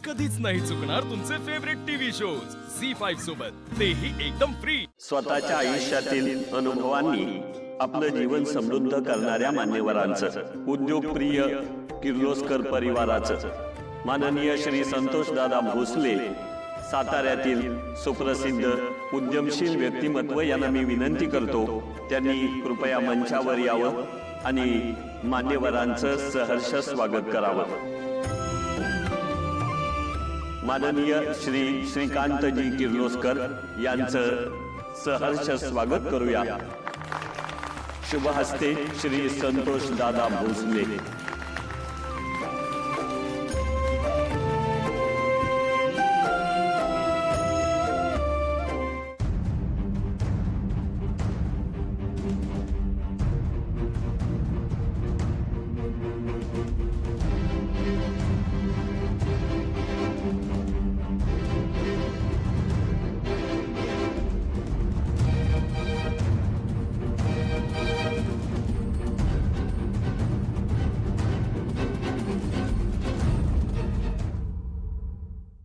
कधीच नाही चुकणार तुमचे फेवरेट टीव्ही शोज झी5 सोबत, तेही एकदम फ्री। स्वतःच्या आयुष्यातील अनुभवांनी आपलं जीवन समृद्ध करणाऱ्या मान्यवरांचं, उद्योगप्रिय किर्लोस्कर परिवाराचं, माननीय श्री संतोषदादा भोसले साताऱ्यातील सुप्रसिद्ध उद्यमशील व्यक्तिमत्व यांना मी विनंती करतो त्यांनी कृपया मंचावर यावं आणि मान्यवरांचं सहर्ष स्वागत करावं। माननीय श्री श्रीकांतजी किर्लोस्कर यांचं सहर्ष स्वागत करूया। शुभ हस्ते श्री संतोष दादा भोसले।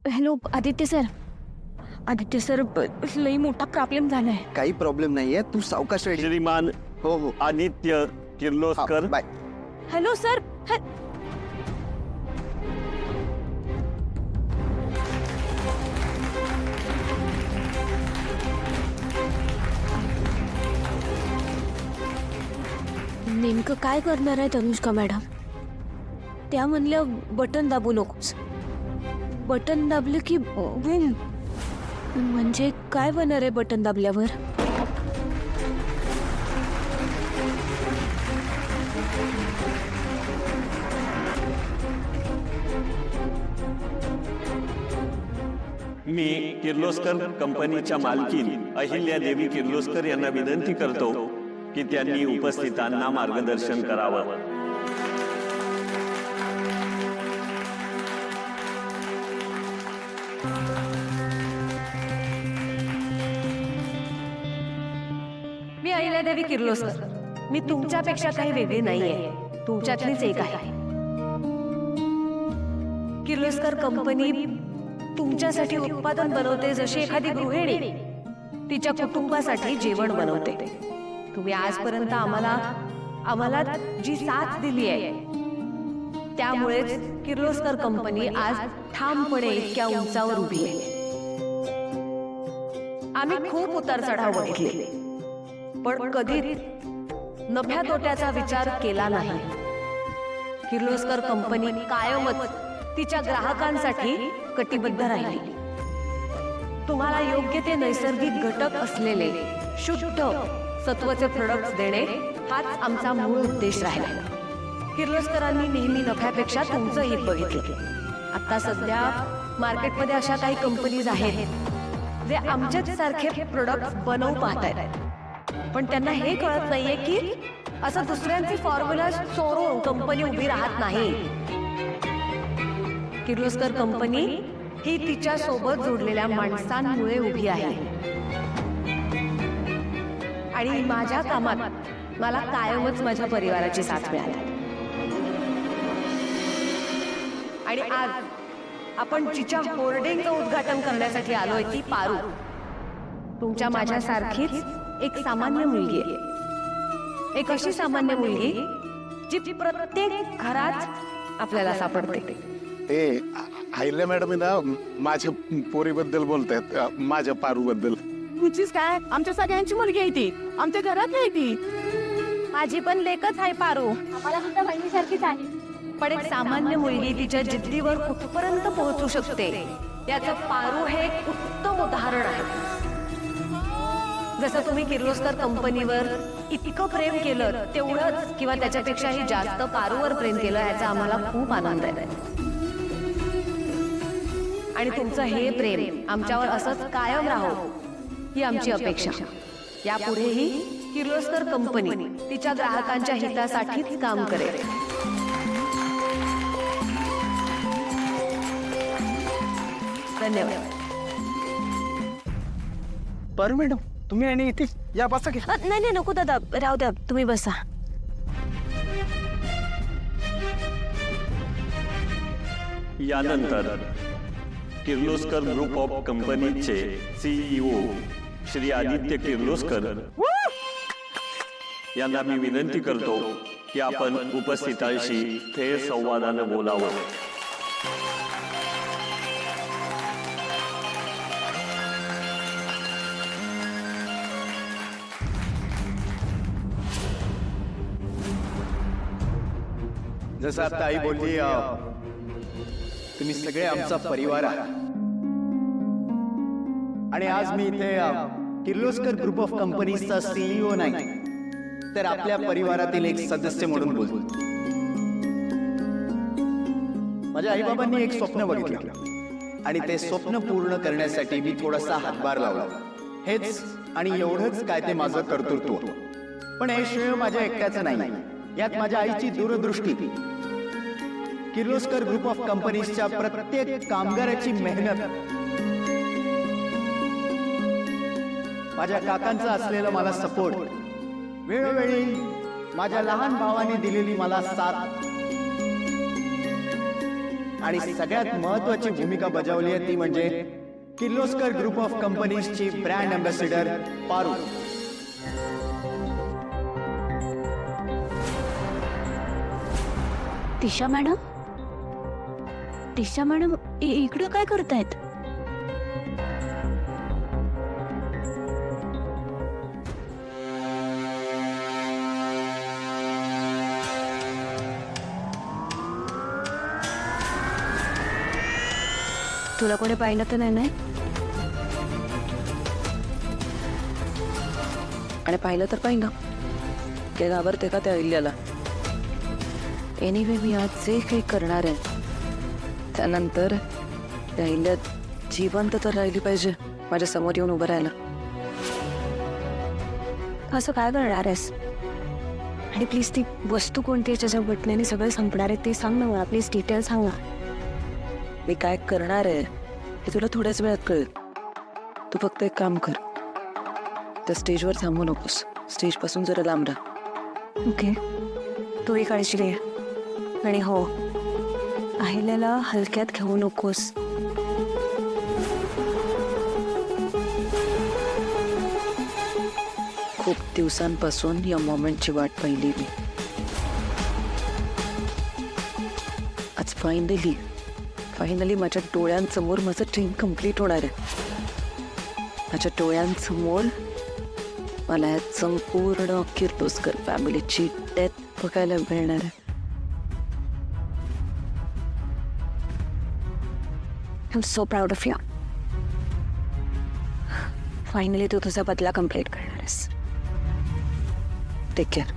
हॅलो आदित्य सर, लई मोठा प्रॉब्लेम झालाय। काही प्रॉब्लेम नाहीये, तू सावकाश रेडी। श्रीमान हो Aditya Kirloskar. Bye. Hello sir, नेमकं काय करणार आहे तनुष्का मॅडम? त्या म्हणल्या बटन दाबू नकोस। बटन दाबलं की म्हणजे काय होणार आहे बटन दाबल्यावर? मी किर्लोस्कर कंपनीच्या मालकीन अहिल्या देवी किर्लोस्कर यांना विनंती करतो की त्यांनी उपस्थितांना मार्गदर्शन करावं। मी अहिल्यादेवी किर्लोस्कर। मी तुमच्यापेक्षा काही वेगळी नाहीये, तुमच्यातलीच एक आहे। किर्लोस्कर कंपनी तुमच्यासाठी उत्पादन बनवते, जशी एखादी गृहिणी तिच्या कुटुंबासाठी जेवण बनवते। तुम्ही आजपर्यंत आम्हाला जी साथ दिली आहे त्यामुळेच किर्लोस्कर कंपनी आज ठामपणे इतक्या उंचावर उभी आहे। आम्ही खूप उतार चढाव बघितले, पण कधी नफ्या तोट्याचा विचार केला नाही। किर्लोस्कर कंपनी कायमच तिच्या ग्राहकांसाठी कटिबद्ध राहिली। तुम्हाला योग्य ते नैसर्गिक घटक असलेले शुद्ध सत्वाचे प्रोडक्ट्स देणे हाच आमचा मूळ उद्देश राहिला। किर्लोस्करांनी नेहमी नफ्यापेक्षा तुमचं हित बघितलं। आता सध्या मार्केटमध्ये अशा काही कंपनीज आहेत जे आमच्याच सारखे प्रोडक्ट्स बनवू पाहतायत, पण त्यांना हे कळत नाहीये की असं दुसऱ्यांची फॉर्म्युला चोरून कंपनी उभी राहत नाही। किर्लोस्कर कंपनी ही तिच्या सोबत जोडलेल्या माणसांमुळे उभी आहे आणि माझ्या कामात मला कायमच माझ्या परिवाराची साथ मिळाली। आणि आज आपण जिच्या होर्डिंगचं उद्घाटन करण्यासाठी आलोय ती पारू तुमच्या माझ्यासारखीच एक सामान्य मुलगी आहे। एक अशी सामान्य मुलगी जी प्रत्येक घरात आपल्याला सापडते। ते आहिल्या मॅडम ना माझ्या पोरीबद्दल बोलतायत, माझ्या पारूबद्दल। तुझीच काय, आमच्या सगळ्यांची मुलगी आहे ती, आमच्या घरात आहे ती। माझी पण लेकच आहे पारू, आम्हाला सुद्धा बहिणीसारखीच आहे। पण एक सामान्य मुलगी तिच्या जिद्दीवर कुठपर्यंत पोहोचू शकते याचं पारू हे एक उत्तम उदाहरण आहे। जसं तुम्ही किर्लोस्कर कंपनीवर इतकं प्रेम केलं, तेवढंच किंवा त्याच्यापेक्षाही जास्त पारूवर प्रेम केलं, याचा आम्हाला खूप आनंद आहे। आणि तुमचं हे प्रेम आमच्यावर असंच कायम राहो ही आमची अपेक्षा। यापुढेही किर्लोस्कर कंपनी तिच्या ग्राहकांच्या हितासाठीच काम करेल। धन्यवाद। पर मॅडम तुम्ही आणि इथे या, बसा की। नाही नको दादा, राहू द्या, तुम्ही बसा। यानंतर किर्लोस्कर ग्रुप ऑफ कंपनीचे CEO श्री आदित्य किर्लोस्कर यांना मी विनंती करतो की आपण उपस्थितांशी थेट संवादानं बोलावं. जसं आता आई बोलली तुम्ही सगळे आमचा परिवार आहात आणि आज मी इथे किर्लोस्कर ग्रुप ऑफ कंपनीजचा CEO नाही तर आपल्या परिवारातील एक सदस्य म्हणून बोलतो. माझ्या आईबाबांनी एक स्वप्न बघितलं आणि ते स्वप्न पूर्ण करण्यासाठी मी थोडासा हातभार लावला. हेच आणि एवढंच काय ते माझं कर्तृत्व. पण हे श्रेय माझ्या एकट्याचं नाही, यात माझ्या आईची दूरदृष्टी, किर्लोस्कर ग्रुप ऑफ कंपनीजच्या प्रत्येक कामगाराची मेहनत, माझ्या काकांचा असलेला मला सपोर्ट, वेळोवेळी माझ्या लहान भावाने दिलेली मला साथ आणि सगळ्यात महत्वाची भूमिका बजावली आहे ती म्हणजे किर्लोस्कर ग्रुप ऑफ कंपनीजची brand ambassador Paru. Disha madam इकडं काय करतायत? तुला कोणी पाहिलं तर नाही? आणि पाहिलं तर पाहिलं ते घाबरते का त्या अहिल्याला? एनिवे मी आज जे काही करणार आहे त्यानंतर त्या अहिल्या जिवंत तर राहिली पाहिजे माझ्या समोर येऊन उभं राहायला. असं काय करणार आहेस? आणि प्लीज ती वस्तू कोणती आहे ज्याच्या बटण्याने सगळं संपणार आहे ते सांग ना मला. प्लीज डिटेल सांग ना. मी काय करणार आहे हे तुला थोड्याच वेळात कळेल. तू फक्त एक काम कर, त्या स्टेजवर थांबू नकोस, स्टेजपासून जरा लांब राहा. ओके, तूही काळजी घे. आणि हो, अहिल्याला हलक्यात घेऊ नकोस. खूप दिवसांपासून या मोमेंटची वाट पाहिली मी. आज फायनली माझ्या डोळ्यांसमोर माझं ड्रीम कम्प्लीट होणार आहे. माझ्या डोळ्यांसमोर मला या संपूर्ण किर्लोस्कर फॅमिलीची डेथ बघायला मिळणार आहे. I am so proud of you. Finally तू तुझा बदला कम्प्लीट करणार आहेस. Take care.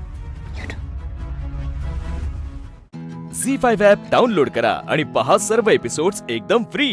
ZEE5 app download करा आणि पहा सर्व एपिसोड्स एकदम फ्री.